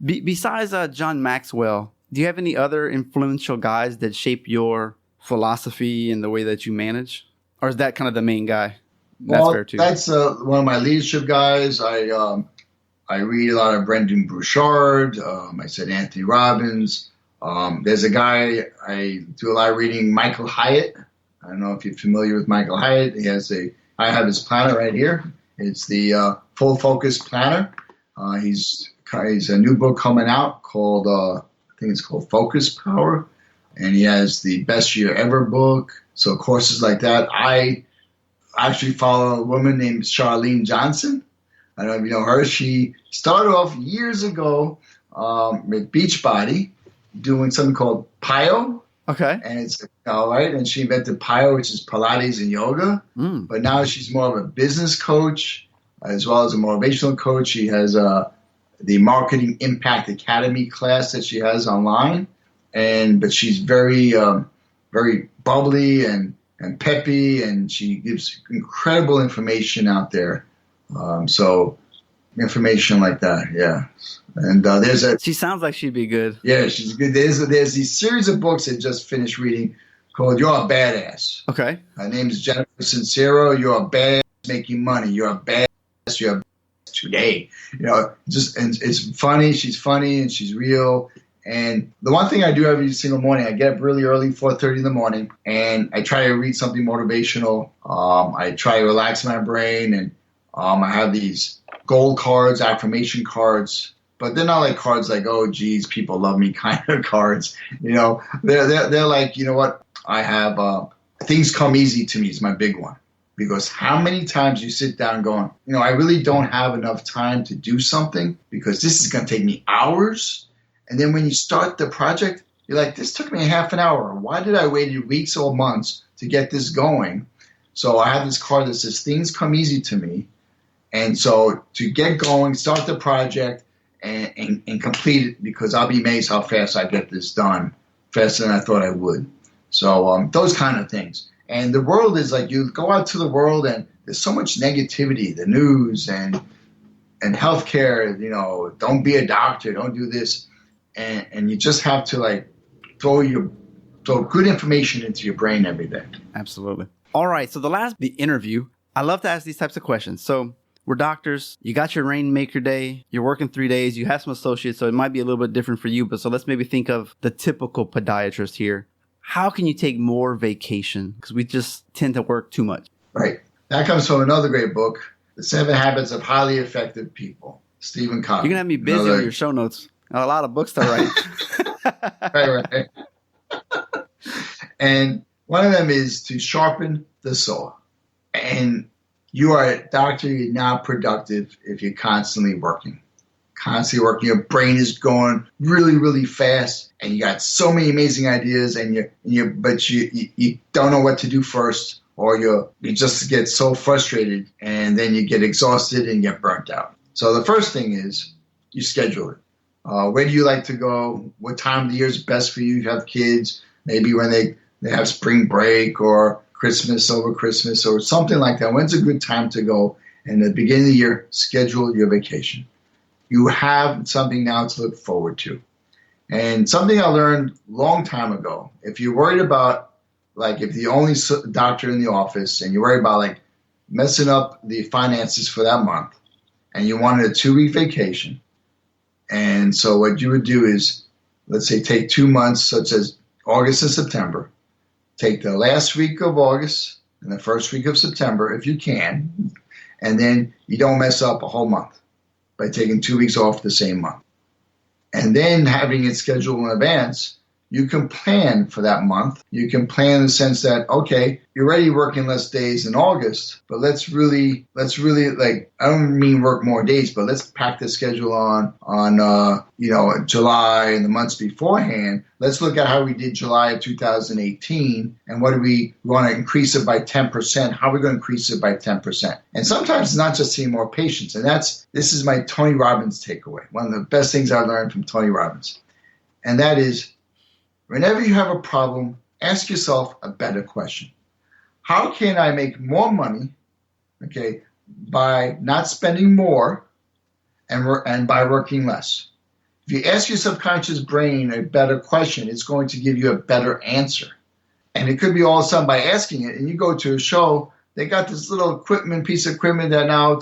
Besides John Maxwell, do you have any other influential guys that shape your philosophy and the way that you manage? Or is that kind of the main guy? That's fair too. That's one of my leadership guys. I read a lot of Brendan Burchard. I said Anthony Robbins. There's a guy I do a lot of reading, Michael Hyatt. I don't know if you're familiar with Michael Hyatt. I have his planner right here. It's the Full Focus Planner. He's a new book coming out called, I think it's called Focus Power. And he has the Best Year Ever book. So courses like that. I actually follow a woman named Charlene Johnson. I don't know if you know her. She started off years ago with Beachbody, doing something called PIO. Okay. And it's all right. And she invented PIO, which is Pilates and yoga. But now she's more of a business coach as well as a motivational coach. She has the Marketing Impact Academy class that she has online. But she's very, very bubbly and peppy, and she gives incredible information out there. So information like that, yeah. And she sounds like she'd be good. Yeah, she's good. There's these series of books I just finished reading called You're a Badass. Okay. Her name is Jennifer Sincero. You're a badass making money. You're a badass. You're a badass today. And it's funny. She's funny and she's real. And the one thing I do every single morning, I get up really early, 4:30 in the morning, and I try to read something motivational. I try to relax my brain, and I have these goal cards, affirmation cards, but they're not like cards like, oh, geez, people love me kind of cards. They're like, you know what? I have things come easy to me is my big one. Because how many times you sit down going, I really don't have enough time to do something because this is going to take me hours. And then when you start the project, you're like, this took me a half an hour. Why did I wait weeks or months to get this going? So I have this card that says things come easy to me. And so to get going, start the project and complete it, because I'll be amazed how fast I get this done, faster than I thought I would. So those kind of things. And the world is like, you go out to the world and there's so much negativity, the news and healthcare, don't be a doctor, don't do this. And you just have to like throw good information into your brain every day. Absolutely. All right. So the interview, I love to ask these types of questions. So we're doctors. You got your rainmaker day. You're working 3 days. You have some associates, so it might be a little bit different for you. But so let's maybe think of the typical podiatrist here. How can you take more vacation? Because we just tend to work too much. Right. That comes from another great book, The 7 Habits of Highly Effective People, Stephen Covey. You're going to have me busy with your show notes. A lot of books to write. Right. And one of them is to sharpen the saw. And you are a doctor, you're not productive if you're constantly working. Your brain is going really, really fast, and you got so many amazing ideas, and you don't know what to do first, or you just get so frustrated, and then you get exhausted and get burnt out. So the first thing is you schedule it. Where do you like to go? What time of the year is best for you? You have kids, maybe when they have spring break or over Christmas or something like that. When's a good time to go? And at the beginning of the year, schedule your vacation. You have something now to look forward to. And something I learned a long time ago, if you're worried about, like if you're the only doctor in the office and you're worried about like messing up the finances for that month and you wanted a 2-week vacation, and so what you would do is, let's say take 2 months, such as August and September, take the last week of August and the first week of September if you can, and then you don't mess up a whole month by taking 2 weeks off the same month. And then having it scheduled in advance, you can plan for that month. You can plan in the sense that, okay, you're already working less days in August, but let's really like, I don't mean work more days, but let's pack the schedule on July and the months beforehand. Let's look at how we did July of 2018 and what do we want to increase it by 10%? How are we going to increase it by 10%? And sometimes it's not just seeing more patients. And this is my Tony Robbins takeaway. One of the best things I learned from Tony Robbins. And that is, whenever you have a problem, ask yourself a better question. How can I make more money, by not spending more and by working less? If you ask your subconscious brain a better question, it's going to give you a better answer. And it could be all of a sudden by asking it, and you go to a show, they got this little piece of equipment that now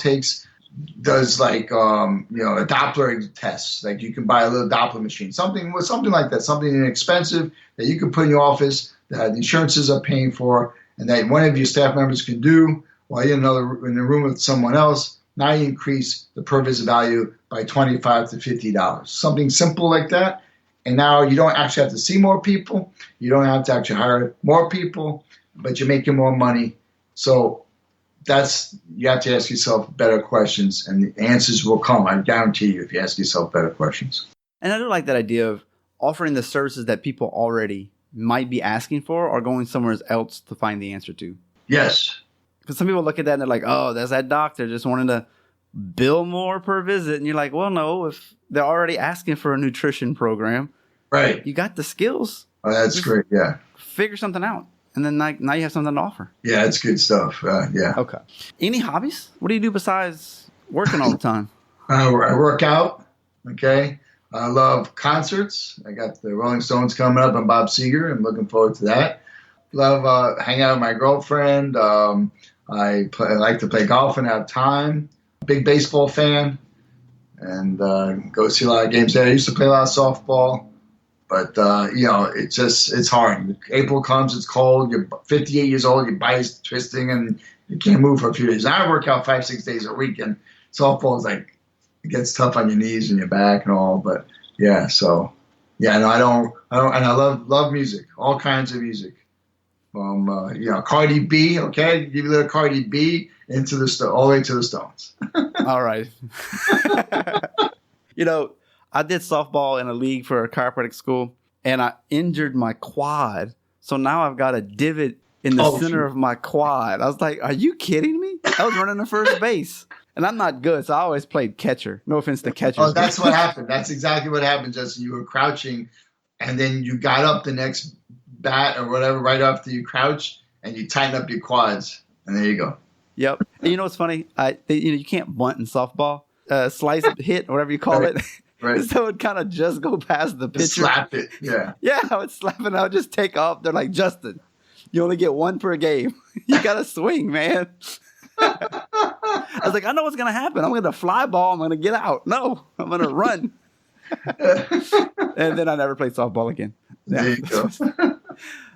does like a Doppler test. Like you can buy a little Doppler machine, something like that, something inexpensive that you can put in your office that the insurances are paying for, and that one of your staff members can do while you're in a room with someone else. Now you increase the per visit value by $25 to $50. Something simple like that. And now you don't actually have to see more people. You don't have to actually hire more people, but you're making more money. So you have to ask yourself better questions, and the answers will come. I guarantee you if you ask yourself better questions. And I do like that idea of offering the services that people already might be asking for or going somewhere else to find the answer to. Yes. Because some people look at that and they're like, oh, that's that doctor just wanting to bill more per visit. And you're like, well, no, if they're already asking for a nutrition program, right? You got the skills. Oh, that's great. Yeah. Figure something out. And then now you have something to offer. Yeah, it's good stuff. Yeah. Okay. Any hobbies? What do you do besides working all the time? I work out. Okay. I love concerts. I got the Rolling Stones coming up and Bob Seger. I'm looking forward to that. Love hanging out with my girlfriend. I like to play golf and have time. Big baseball fan. And go see a lot of games there. I used to play a lot of softball. But, it's hard. April comes, it's cold, you're 58 years old, your body's twisting, and you can't move for a few days. I work out 5-6 days a week, and softball is like, it gets tough on your knees and your back and all. But, I don't, and I love music, all kinds of music. Cardi B, okay? Give you a little Cardi B all the way to the Stones. All right. I did softball in a league for a chiropractic school, and I injured my quad. So now I've got a divot in the center of my quad. I was like, are you kidding me? I was running to first base. And I'm not good, so I always played catcher. No offense to catchers. Oh, that's what happened. That's exactly what happened, Justin. You were crouching, and then you got up the next bat or whatever right after you crouched, and you tighten up your quads, and there you go. Yep. And you know what's funny? You can't bunt in softball. Slice hit, or whatever you call it. Right. So it kind of just go past the pitcher. Slap it, yeah. Yeah, I would slap it, and I would just take off. They're like, Justin, you only get one per game. You got to swing, man. I was like, I know what's going to happen. I'm going to fly ball. I'm going to get out. No, I'm going to run. And then I never played softball again. Yeah. There you go.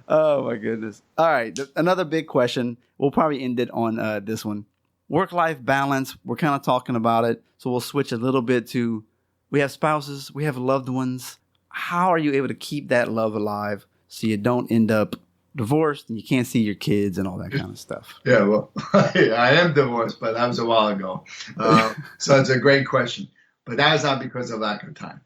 Oh, my goodness. All right. Another big question. We'll probably end it on this one. Work-life balance. We're kind of talking about it. So we'll switch a little bit to, we have spouses, we have loved ones. How are you able to keep that love alive so you don't end up divorced and you can't see your kids and all that kind of stuff? Yeah, well, I am divorced, but that was a while ago. So it's a great question. But that is not because of lack of time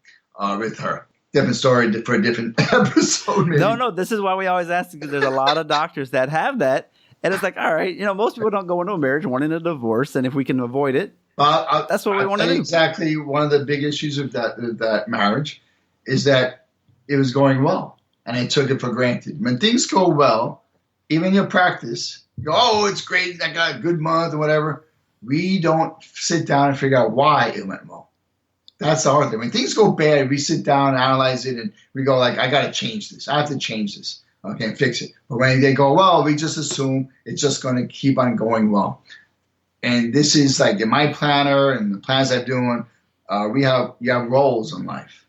with her. Different story for a different episode. Maybe. No, this is why we always ask, because there's a lot of doctors that have that. And it's like, all right, most people don't go into a marriage wanting a divorce. And if we can avoid it, that's what we want to do. Exactly. One of the big issues of that marriage is that it was going well, and I took it for granted. When things go well, even in your practice, you go, oh, it's great, I got a good month or whatever. We don't sit down and figure out why it went well. That's the hard thing. When things go bad, we sit down, analyze it, and we go like, I got to change this. I have to change this. Okay, and fix it. But when they go well, we just assume it's just going to keep on going well. And this is like in my planner and the plans I'm doing, you have roles in life.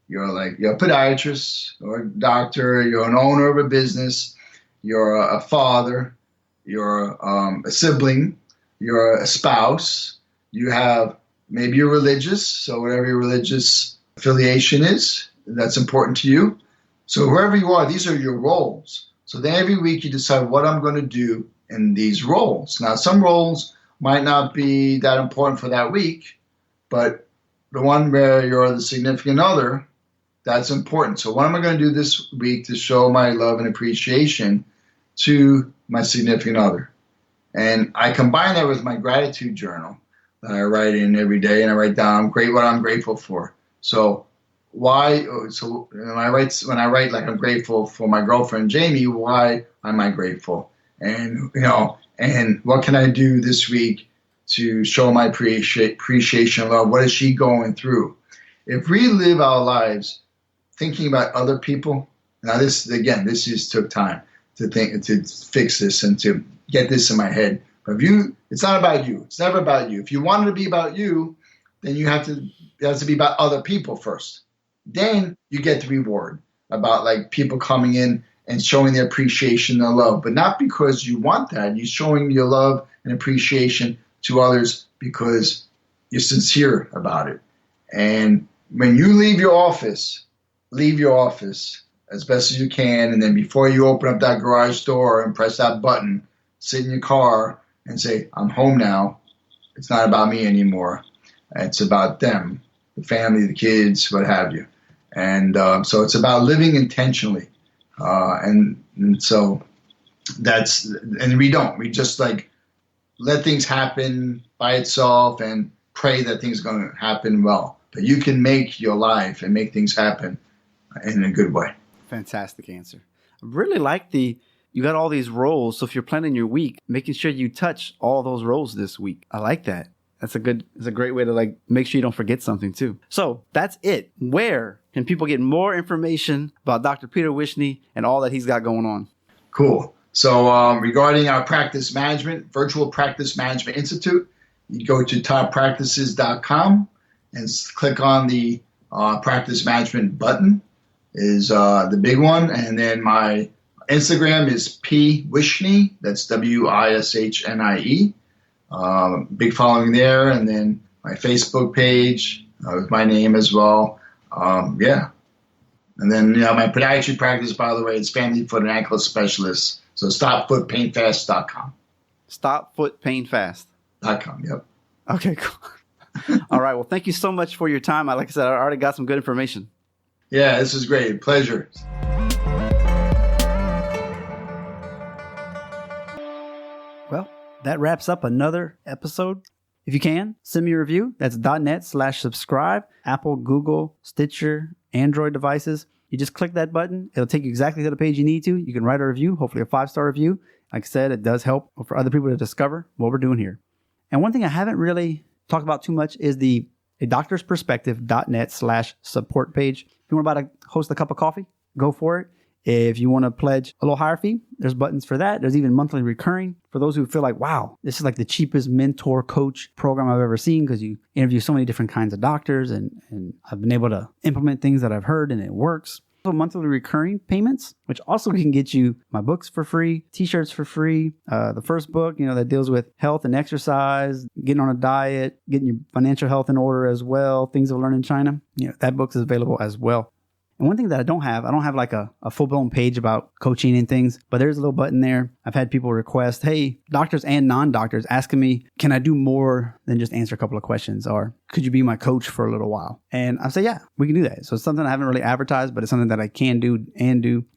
You're a podiatrist or a doctor. You're an owner of a business. You're a father. You're a sibling. You're a spouse. Maybe you're religious. So whatever your religious affiliation is, that's important to you. So wherever you are, these are your roles. So then every week you decide what I'm going to do in these roles. Now, some roles might not be that important for that week, but the one where you're the significant other, that's important. So what am I going to do this week to show my love and appreciation to my significant other? And I combine that with my gratitude journal that I write in every day, and I write down what I'm grateful for. So when I write like I'm grateful for my girlfriend Jamie, why am I grateful? And and what can I do this week to show my appreciation and love? What is she going through? If we live our lives thinking about other people, now this took time to fix this and to get this in my head. But it's not about you. It's never about you. If you want it to be about you, then it has to be about other people first. Then you get the reward about like people coming in and showing their appreciation and love, but not because you want that. You're showing your love and appreciation to others because you're sincere about it. And when you leave your office as best as you can, and then before you open up that garage door and press that button, sit in your car and say, I'm home now. It's not about me anymore. It's about them, the family, the kids, what have you. And so it's about living intentionally. And so we just like let things happen by itself and pray that things are going to happen well. But you can make your life and make things happen in a good way. Fantastic answer. I really like you got all these roles. So if you're planning your week, making sure you touch all those roles this week. I like that. It's a great way to like make sure you don't forget something too. So that's it. Where can people get more information about Dr. Peter Wishnie and all that he's got going on? Cool. So regarding our practice management, Virtual Practice Management Institute, you go to toppractices.com and click on the practice management button. is the big one. And then my Instagram is P Wishnie. That's Wishnie. Big following there. And then my Facebook page with my name as well. Yeah. And then my podiatry practice, by the way, is family foot and ankle specialist. So stopfootpainfast.com. Stopfootpainfast.com. Yep. Okay, cool. All right. Well, thank you so much for your time. Like I said, I already got some good information. Yeah, this is great. Pleasure. Well, that wraps up another episode. If you can, send me a review. That's .net/subscribe, Apple, Google, Stitcher, Android devices. You just click that button. It'll take you exactly to the page you need to. You can write a review, hopefully a 5-star review. Like I said, it does help for other people to discover what we're doing here. And one thing I haven't really talked about too much is the adoctorsperspective.net/support page. If you want to host a cup of coffee, go for it. If you want to pledge a little higher fee, there's buttons for that. There's even monthly recurring for those who feel like, wow, this is like the cheapest mentor coach program I've ever seen, because you interview so many different kinds of doctors and I've been able to implement things that I've heard and it works. So monthly recurring payments, which also can get you my books for free, t-shirts for free, the first book, that deals with health and exercise, getting on a diet, getting your financial health in order as well, things I've learned in China. That book is available as well. And one thing that I don't have like a full-blown page about coaching and things, but there's a little button there. I've had people request, hey, doctors and non-doctors asking me, can I do more than just answer a couple of questions? Or could you be my coach for a little while? And I say, yeah, we can do that. So it's something I haven't really advertised, but it's something that I can do,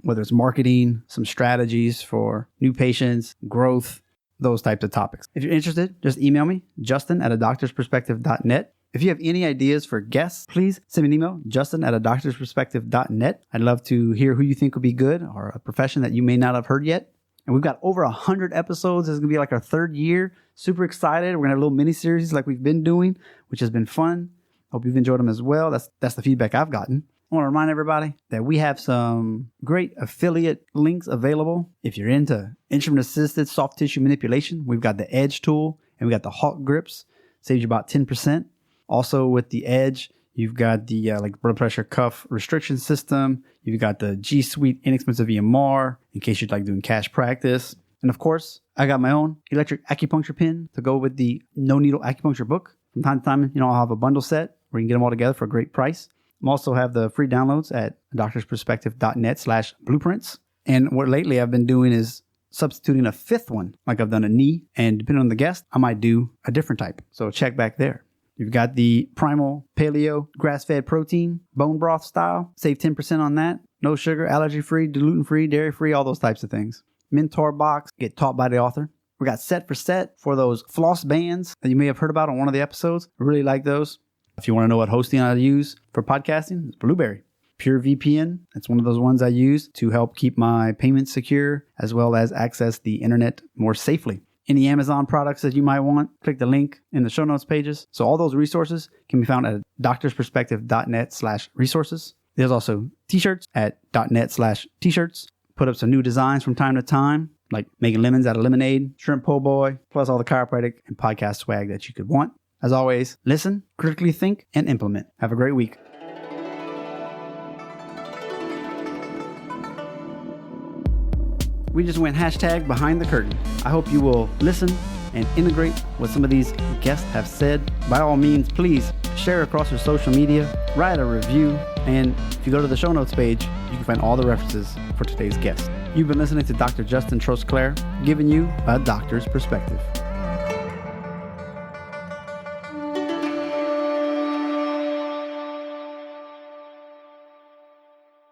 whether it's marketing, some strategies for new patients, growth, those types of topics. If you're interested, just email me, justin@adoctorsperspective.net. If you have any ideas for guests, please send me an email, justin@adoctorsperspective.net. I'd love to hear who you think would be good or a profession that you may not have heard yet. And we've got over 100 episodes. This is going to be like our third year. Super excited. We're going to have a little mini series like we've been doing, which has been fun. Hope you've enjoyed them as well. That's the feedback I've gotten. I want to remind everybody that we have some great affiliate links available. If you're into instrument-assisted soft tissue manipulation, we've got the Edge tool and we got the Hawk grips. Saves you about 10%. Also with the Edge, you've got the blood pressure cuff restriction system. You've got the G Suite inexpensive EMR in case you'd like doing cash practice. And of course, I got my own electric acupuncture pin to go with the no needle acupuncture book. From time to time, I'll have a bundle set where you can get them all together for a great price. I also have the free downloads at doctorsperspective.net/blueprints. And what lately I've been doing is substituting a fifth one. Like I've done a knee, and depending on the guest, I might do a different type. So check back there. You've got the Primal Paleo grass-fed protein, bone broth style. Save 10% on that. No sugar, allergy-free, gluten-free, dairy-free, all those types of things. Mentor box, get taught by the author. We got set for those floss bands that you may have heard about on one of the episodes. I really like those. If you want to know what hosting I use for podcasting, it's Blueberry. Pure VPN, that's one of those ones I use to help keep my payments secure, as well as access the internet more safely. Any Amazon products that you might want, click the link in the show notes pages. So all those resources can be found at doctorsperspective.net/resources. There's also t-shirts at .net/t-shirts. Put up some new designs from time to time, like making lemons out of lemonade, shrimp po' boy, plus all the chiropractic and podcast swag that you could want. As always, listen, critically think, and implement. Have a great week. We just went #behind the curtain. I hope you will listen and integrate what some of these guests have said. By all means, please share across your social media, write a review, and if you go to the show notes page, you can find all the references for today's guest. You've been listening to Dr. Justin Trosclair, giving you a doctor's perspective.